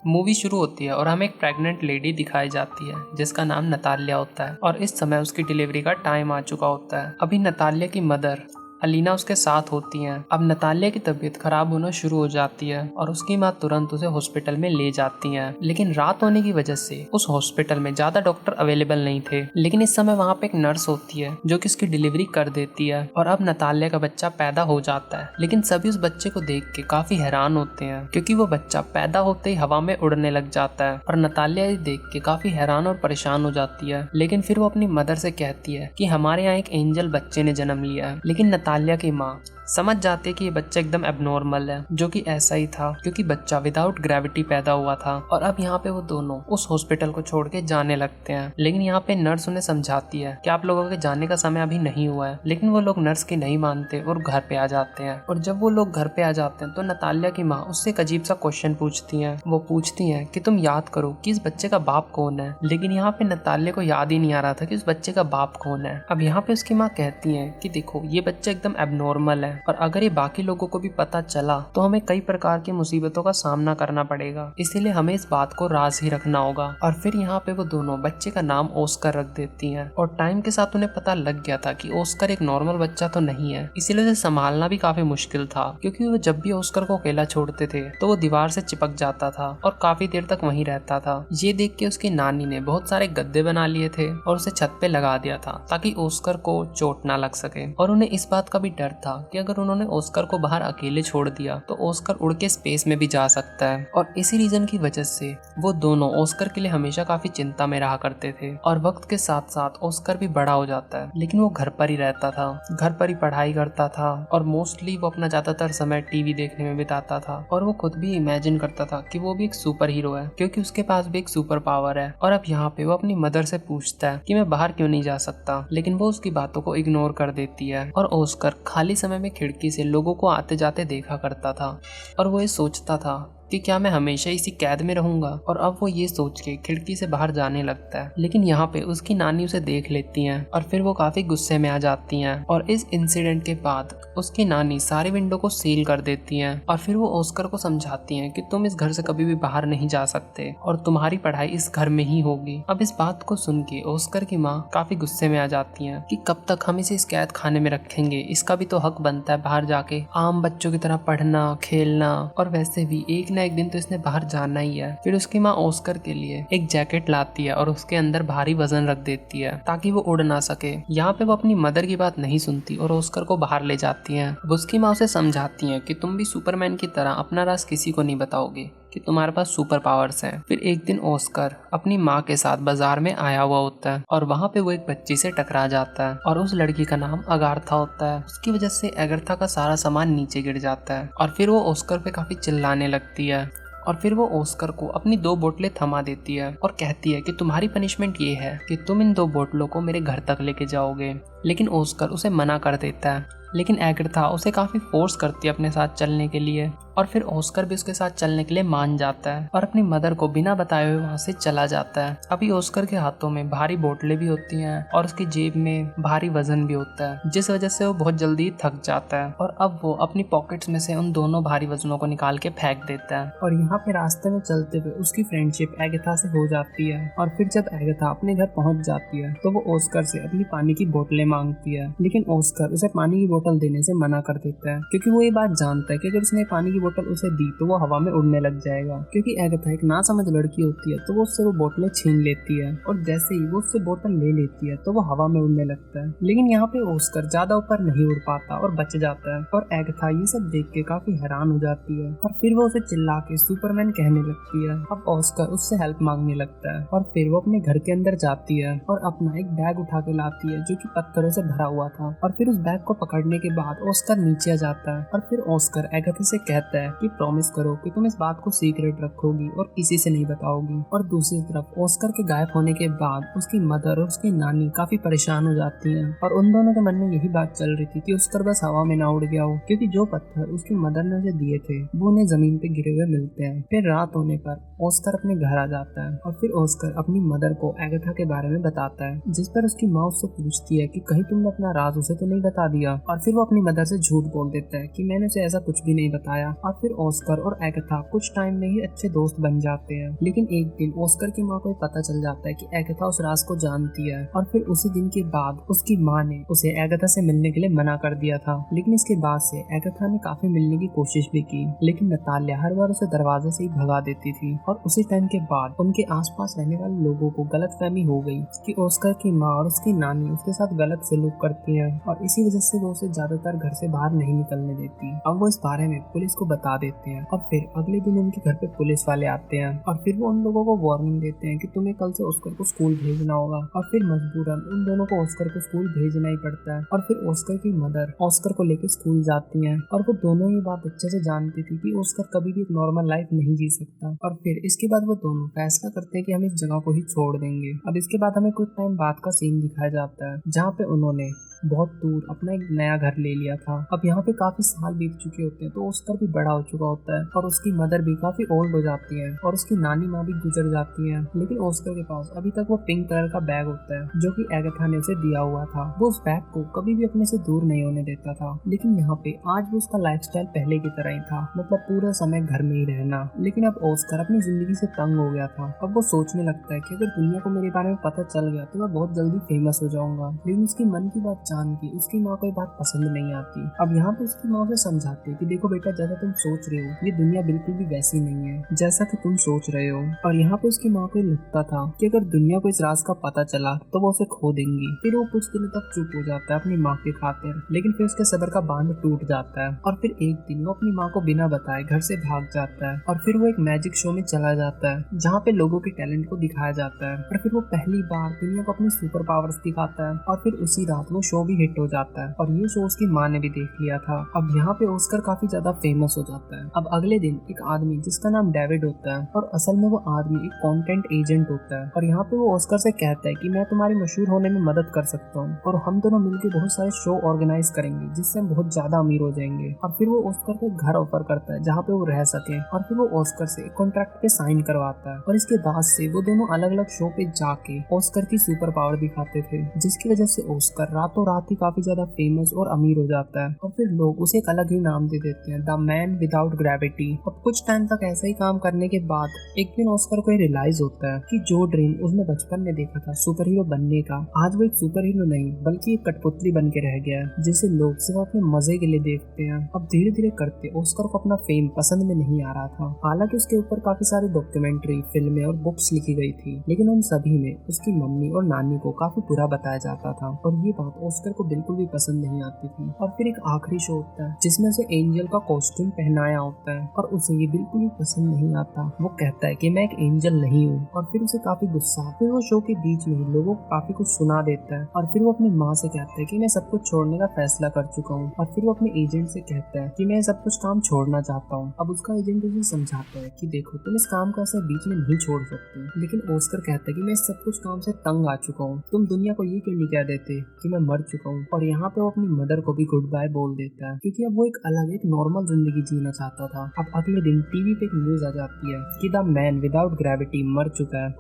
Movie शुरू होती है और हमें एक प्रेग्नेंट लेडी दिखाई जाती है जिसका नाम नताल्या होता है और इस समय उसकी डिलीवरी का टाइम आ चुका होता है। अभी नताल्या की मदर अलीना उसके साथ होती हैं। अब नताल्या की तबीयत खराब होना शुरू हो जाती है और उसकी माँ तुरंत उसे हॉस्पिटल में ले जाती हैं। लेकिन रात होने की वजह से उस हॉस्पिटल में ज्यादा डॉक्टर अवेलेबल नहीं थे। लेकिन इस समय वहाँ पे एक नर्स होती है जो कि उसकी डिलीवरी कर देती है और अब नताल्या का बच्चा पैदा हो जाता है। लेकिन सभी उस बच्चे को देख के काफी हैरान होते हैं क्योंकि वो बच्चा पैदा होते ही हवा में उड़ने लग जाता है और नताल्या ये देख के काफी हैरान और परेशान हो जाती है। लेकिन फिर वो अपनी मदर से कहती है कि हमारे यहाँ एक एंजल बच्चे ने जन्म लिया है। लेकिन नताल्या की माँ समझ जाते कि ये बच्चा एकदम एबनॉर्मल है, जो कि ऐसा ही था क्योंकि बच्चा विदाउट ग्रेविटी पैदा हुआ था। और अब यहाँ पे वो दोनों उस हॉस्पिटल को छोड़ के जाने लगते हैं। लेकिन यहाँ पे नर्स उन्हें समझाती है कि आप लोगों के जाने का समय अभी नहीं हुआ है। लेकिन वो लोग नर्स की नहीं मानते और घर पे आ जाते हैं। और जब वो लोग घर पे आ जाते हैं तो नताल्या की माँ उससे एक अजीब सा क्वेश्चन पूछती है। वो पूछती है कि तुम याद करो कि इस बच्चे का बाप कौन है। लेकिन यहाँ पे नताल्या को याद ही नहीं आ रहा था कि उस बच्चे का बाप कौन है। अब यहाँ पे उसकी माँ कहती है कि देखो ये बच्चा एकदम एबनॉर्मल है और अगर ये बाकी लोगों को भी पता चला तो हमें कई प्रकार की मुसीबतों का सामना करना पड़ेगा, इसीलिए हमें इस बात को राज ही रखना होगा। और फिर यहाँ पे वो दोनों बच्चे का नाम ओस्कर रख देती हैं। और टाइम के साथ उन्हें पता लग गया था कि ओस्कर एक नॉर्मल बच्चा तो नहीं है, इसीलिए उसे संभालना भी काफी मुश्किल था क्योंकि वो जब भी ओस्कर को अकेला छोड़ते थे तो वो दीवार से चिपक जाता था और काफी देर तक वहीं रहता था। ये देख के उसकी नानी ने बहुत सारे गद्दे बना लिए थे और उसे छत पे लगा दिया था ताकि ओस्कर को चोट ना लग सके। और उन्हें इस बात का भी डर था कि अगर उन्होंने ओस्कर को बाहर अकेले छोड़ दिया तो ओस्कर उड़ के स्पेस में भी जा सकता है। और इसी रीजन की वजह से वो दोनों ओस्कर के लिए हमेशा काफी चिंता में रहा करते थे। और वक्त के साथ साथ ओस्कर भी बड़ा हो जाता है, लेकिन वो घर पर ही रहता था, घर पर ही पढ़ाई करता था और मोस्टली वो अपना ज्यादातर समय टीवी देखने में बिताता था। और वो खुद भी इमेजिन करता था कि वो भी एक सुपर हीरो है क्योंकि उसके पास भी एक सुपर पावर है। और अब यहाँ पे वो अपनी मदर से पूछता है कि मैं बाहर क्यों नहीं जा सकता, लेकिन वो उसकी बातों को इग्नोर कर देती है। और ओस्कर खाली समय में खिड़की से लोगों को आते जाते देखा करता था और वो ये सोचता था कि क्या मैं हमेशा इसी कैद में रहूंगा। और अब वो ये सोच के खिड़की से बाहर जाने लगता है। लेकिन यहाँ पे उसकी नानी उसे देख लेती हैं और फिर वो काफी गुस्से में आ जाती हैं। और इस इंसिडेंट के बाद उसकी नानी सारी विंडो को सील कर देती हैं और फिर वो ओस्कर को समझाती हैं कि तुम इस घर से कभी भी बाहर नहीं जा सकते और तुम्हारी पढ़ाई इस घर में ही होगी। अब इस बात को सुन के ओस्कर की माँ काफी गुस्से में आ जाती हैं कि कब तक हम इसे इस कैद खाने में रखेंगे, इसका भी तो हक बनता है बाहर जाके आम बच्चों की तरह पढ़ना खेलना, और वैसे भी एक ना एक दिन तो इसने बाहर जाना ही है। फिर उसकी माँ ओस्कर के लिए एक जैकेट लाती है और उसके अंदर भारी वजन रख देती है ताकि वो उड़ ना सके। यहाँ पे वो अपनी मदर की बात नहीं सुनती और ओस्कर को बाहर ले जाती है। अब उसकी माँ उसे समझाती है कि तुम भी सुपरमैन की तरह अपना राज किसी को नहीं बताओगे कि तुम्हारे पास सुपर पावर्स हैं। फिर एक दिन ओस्कर अपनी माँ के साथ बाजार में आया हुआ होता है और वहाँ पे वो एक बच्ची से टकरा जाता है और उस लड़की का नाम अगाथा होता है। उसकी वजह से अगाथा का सारा सामान नीचे गिर जाता है और फिर वो ओस्कर पे काफी चिल्लाने लगती है। और फिर वो ओस्कर को अपनी 2 बोतलें थमा देती है और कहती है कि तुम्हारी पनिशमेंट ये है कि तुम इन 2 बोतलों को मेरे घर तक लेके जाओगे। लेकिन ओस्कर उसे मना कर देता है। लेकिन अगाथा उसे काफी फोर्स करती है अपने साथ चलने के लिए और फिर ओस्कर भी उसके साथ चलने के लिए मान जाता है और अपनी मदर को बिना बताए हुए वहाँ से चला जाता है। अभी ओस्कर के हाथों में भारी बोतलें भी होती हैं और उसकी जेब में भारी वजन भी होता है, जिस वजह से वो बहुत जल्दी थक जाता है। और अब वो अपनी पॉकेट्स में से उन दोनों भारी वजनों को निकाल के फेंक देता है। और यहाँ पे रास्ते में चलते हुए उसकी फ्रेंडशिप अगाथा से हो जाती है। और फिर जब अगाथा अपने घर पहुंच जाती है तो वो ओस्कर से अपनी पानी की बोतलें मांगती है। लेकिन ओस्कर उसे पानी की बोतल देने से मना कर देता है क्योंकि वो ये बात जानता है कि अगर उसने पानी की बोतल उसे दी तो वो हवा में उड़ने लग जाएगा। क्योंकि अगाथा एक नासमझ लड़की होती है तो वो उससे वो बोतलें छीन लेती है और जैसे ही वो उससे बोतल ले लेती है तो वो हवा में उड़ने लगता है। लेकिन यहाँ पे ओस्कर ज्यादा ऊपर नहीं उड़ पाता और बच जाता है और अगाथा ये सब देख के काफी हैरान हो जाती है और फिर वो उसे चिल्ला के सुपरमैन कहने लगती है। अब ओस्कर उससे हेल्प मांगने लगता है और फिर वो अपने घर के अंदर जाती है और अपना एक बैग उठा के लाती है जो कि पत्थरों से भरा हुआ था। और फिर उस बैग को पकड़ने के बाद ओस्कर नीचे आ जाता है और फिर ओस्कर अगाथा से कहता है कि प्रॉमिस करो कि तुम इस बात को सीक्रेट रखोगी और किसी से नहीं बताओगी। और दूसरी तरफ ओस्कर के गायब होने के बाद उसकी मदर और उसकी नानी काफी परेशान हो जाती हैं और उन दोनों के मन में यही बात चल रही थी कि ओस्कर बस हवा में ना उड़ गया हो, क्योंकि जो पत्थर उसकी मदर ने उसे दिए थे वो उन्हें जमीन पे गिरे हुए मिलते हैं। फिर रात होने पर ऑस्कर अपने घर आ जाता है और फिर ऑस्कर अपनी मदर को एगाथा के बारे में बताता है, जिस पर उसकी माँ उससे पूछती है कि कहीं तुमने अपना राज उसे तो नहीं बता दिया। और फिर वो अपनी मदर से झूठ बोल देता है कि मैंने उसे ऐसा कुछ भी नहीं बताया। और फिर ऑस्कर और एगाथा कुछ टाइम में ही अच्छे दोस्त बन जाते हैं। लेकिन एक दिन ऑस्कर की माँ को पता चल जाता है कि एगाथा उस राज को जानती है और फिर उसी दिन के बाद उसकी माँ ने उसे एगाथा से मिलने के लिए मना कर दिया था। लेकिन इसके बाद से एगाथा ने काफी मिलने की कोशिश भी की, लेकिन नतालिया हर बार उसे दरवाजे से ही भगा देती थी। और उसी टाइम के बाद उनके आसपास रहने वाले लोगों को गलतफहमी हो गई कि ऑस्कर की माँ और उसकी नानी उसके साथ गलत सलूक करती हैं और इसी वजह से वो उसे ज्यादातर घर से बाहर नहीं निकलने देती। अब वो इस बारे में पुलिस को बता देते हैं और फिर अगले दिन उनके घर पे पुलिस वाले आते हैं और फिर वो उन लोगों को वार्निंग देते हैं कि तुम्हें कल से ऑस्कर को स्कूल भेजना होगा। और फिर मजबूरन उन दोनों को ऑस्कर को स्कूल भेजना ही पड़ता है। और फिर ऑस्कर की मदर ऑस्कर को लेकर स्कूल जाती हैं और वो दोनों ये बात अच्छे से जानती थी कि ऑस्कर कभी भी एक नॉर्मल लाइफ नहीं जी सकता। और फिर इसके बाद वो दोनों फैसला करते हैं कि हम इस जगह को ही छोड़ देंगे। अब इसके बाद हमें कुछ टाइम बाद का सीन दिखाया जाता है जहाँ पे उन्होंने बहुत दूर अपना एक नया घर ले लिया था। अब यहाँ पे काफी साल बीत चुके होते हैं तो ऑस्कर भी बड़ा हो चुका होता है और उसकी मदर भी काफी ओल्ड हो जाती है और उसकी नानी माँ भी गुजर जाती है। लेकिन ऑस्कर के पास अभी तक वो पिंक कलर का बैग होता है जो कि एगाथा ने उसे दिया हुआ था। वो उस बैग को कभी भी अपने से दूर नहीं होने देता था। लेकिन यहाँ पे आज भी उसका लाइफस्टाइल पहले की तरह ही था, मतलब पूरा समय घर में ही रहना। लेकिन अब ऑस्कर अपनी जिंदगी से तंग हो गया था। अब वो सोचने लगता है कि अगर दुनिया को मेरे बारे में पता चल गया तो मैं बहुत जल्दी फेमस हो जाऊंगा। लेकिन उसकी मन की बात जान के उसकी माँ को ये बात पसंद नहीं आती। अब यहाँ पे उसकी माँ उसे समझाती है कि देखो बेटा, जैसा तुम सोच रहे हो ये दुनिया बिल्कुल भी वैसी नहीं है जैसा कि तुम सोच रहे हो। और यहाँ पे उसकी माँ को लगता था कि अगर दुनिया को इस राज का पता चला तो वो उसे खो देंगी। फिर वो कुछ दिनों तक चुप हो जाता है अपनी माँ की खातिर, लेकिन फिर उसके सब्र का बांध टूट जाता है। और फिर एक दिन वो अपनी माँ को बिना बताए घर से भाग जाता है और फिर वो एक मैजिक शो में चला जाता है जहाँ पे लोगों के टैलेंट को दिखाया जाता है। और फिर वो पहली बार दुनिया को अपनी सुपर पावर्स दिखाता है और फिर उसी रात वो शो भी हिट हो जाता है और ये शो उसकी माँ ने भी देख लिया था। अब यहाँ पे ऑस्कर काफी ज्यादा फेमस हो जाता है। अब अगले दिन एक आदमी जिसका नाम डेविड होता है और असल में वो आदमी एक कंटेंट एजेंट होता है और यहाँ पे वो ऑस्कर से कहता है कि मैं तुम्हारी मशहूर होने में मदद कर सकता हूँ और हम दोनों मिलकर बहुत सारे शो ऑर्गेनाइज करेंगे जिससे हम बहुत ज्यादा अमीर हो जाएंगे। और फिर वो ऑस्कर को घर ऑफर करता है जहाँ पे वो रह सके और फिर वो ऑस्कर से कॉन्ट्रैक्ट पे साइन करवाता है। और इसके बाद से वो दोनों अलग अलग शो पे जाके ऑस्कर की सुपर पावर दिखाते थे, जिसकी वजह से ऑस्कर रातों रात ही काफी ज्यादा फेमस और अमीर हो जाता है। और फिर लोग उसे एक अलग ही नाम दे देते हैं, द मैन विदाउट ग्रेविटी। अब कुछ टाइम तक ऐसा ही काम करने के बाद एक दिन ऑस्कर को रियलाइज होता है कि जो ड्रीम उसने बचपन में देखा था सुपर हीरो बनने का, आज वो एक सुपर हीरो नहीं बल्कि एक कठपुतली बन के रह गया है जिसे लोग सिर्फ अपने मजे के लिए देखते हैं। अब धीरे धीरे करते ऑस्कर को अपना फेम पसंद में नहीं आ रहा था। हालांकि उसके ऊपर काफी सारी डॉक्यूमेंट्री, फिल्में और बुक्स लिखी गई थी, लेकिन उन सभी में उसकी मम्मी और नानी को काफी बुरा बताया जाता था और ये बात ऑस्कर को बिल्कुल भी पसंद नहीं आती थी। और फिर एक आखिरी शो होता है जिसमें से एंजल का कॉस्ट्यूम पहनाया होता है और उसे ये बिल्कुल भी पसंद नहीं आता। वो कहता है कि मैं एक एंजल नहीं हूँ और फिर उसे काफी गुस्सा। फिर वो शो के बीच में लोगों को काफी कुछ सुना देता है और फिर वो अपनी माँ से कहता है कि मैं सब कुछ छोड़ने का फैसला कर चुका हूँ। और फिर वो अपने एजेंट से कहता है कि मैं सब कुछ काम छोड़ना चाहता हूँ। अब उसका एजेंट उसे समझाता है कि देखो, तुम इस काम को ऐसे बीच में नहीं छोड़ सकते। लेकिन ऑस्कर कहता है कि मैं इस सब कुछ काम से तंग आ चुका हूँ, तुम दुनिया को ये क्यों नहीं कह देते कि मैं मर चुका हूँ। और यहाँ पे वो अपनी मदर को भी गुड बाय बोल देता है क्योंकि अब वो एक अलग, एक नॉर्मल जिंदगी जीना चाहता था। अब अगले दिन टीवी पे एक न्यूज आ जाती है कि द मैन विदाउट ग्रेविटी मर चुका है।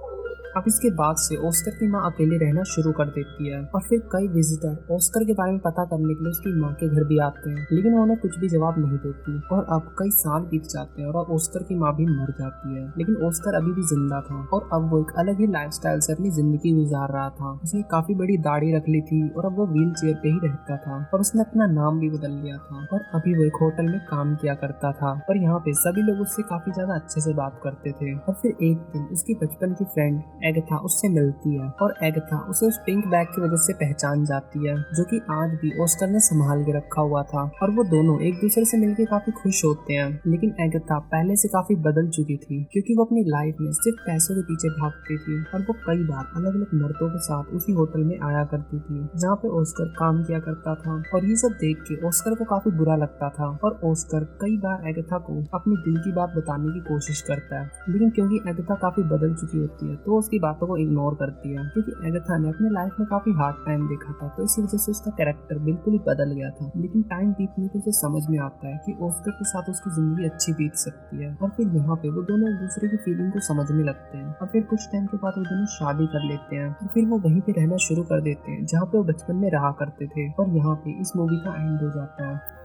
अब इसके बाद से ऑस्कर की माँ अकेले रहना शुरू कर देती है और फिर कई विजिटर ऑस्कर के बारे में पता करने के लिए उसकी माँ के घर भी आते हैं, लेकिन उन्हें कुछ भी जवाब नहीं देती। और अब कई साल बीत जाते हैं और अब ऑस्कर की माँ भी मर जाती है, लेकिन ऑस्कर अभी भी जिंदा था और अब वो एक अलग ही लाइफस्टाइल से अपनी जिंदगी गुजार रहा था। उसने काफी बड़ी दाढ़ी रख ली थी और अब वो व्हील चेयर पे ही रहता था और उसने अपना नाम भी बदल लिया था और अभी वो एक होटल में काम किया करता था और यहाँ पे सभी लोग उससे काफी ज्यादा अच्छे से बात करते थे। और फिर एक दिन उसकी बचपन की फ्रेंड एगाथा उससे मिलती है और एगाथा उसे उस पिंक बैग की वजह से पहचान जाती है जो कि आज भी ऑस्कर ने संभाल के रखा हुआ था। और वो दोनों एक दूसरे से मिलकर काफी खुश होते हैं, लेकिन एगाथा पहले से काफी बदल चुकी थी क्योंकि वो अपनी लाइफ में सिर्फ पैसों के पीछे भागती थी और वो कई बार अलग अलग मर्दों के साथ उसी होटल में आया करती थी जहाँ पे ऑस्कर काम किया करता था। और ये सब देख के ऑस्कर को काफी बुरा लगता था और ऑस्कर कई बार एगाथा को अपनी दिल की बात बताने की कोशिश करता है, लेकिन क्योंकि एगाथा काफी बदल चुकी होती है तो उसकी की बातों को इग्नोर करती है, क्योंकि एगाथा ने अपने लाइफ में काफी हार्ड टाइम देखा था, तो इसी वजह से उसका कैरेक्टर बिल्कुल ही बदल गया था। लेकिन टाइम बीतने पे उसे समझ में आता है कि ऑस्कर के साथ उसकी जिंदगी अच्छी बीत सकती है, और फिर यहाँ पे वो दोनों एक दूसरे की फीलिंग को समझने लगते हैं। और फिर कुछ टाइम के बाद वो दोनों शादी कर लेते हैं, और फिर वो वहीं पे रहना शुरू कर देते हैं जहाँ पे वो बचपन में रहा करते थे। और यहाँ पे इस मूवी का एंड हो जाता है।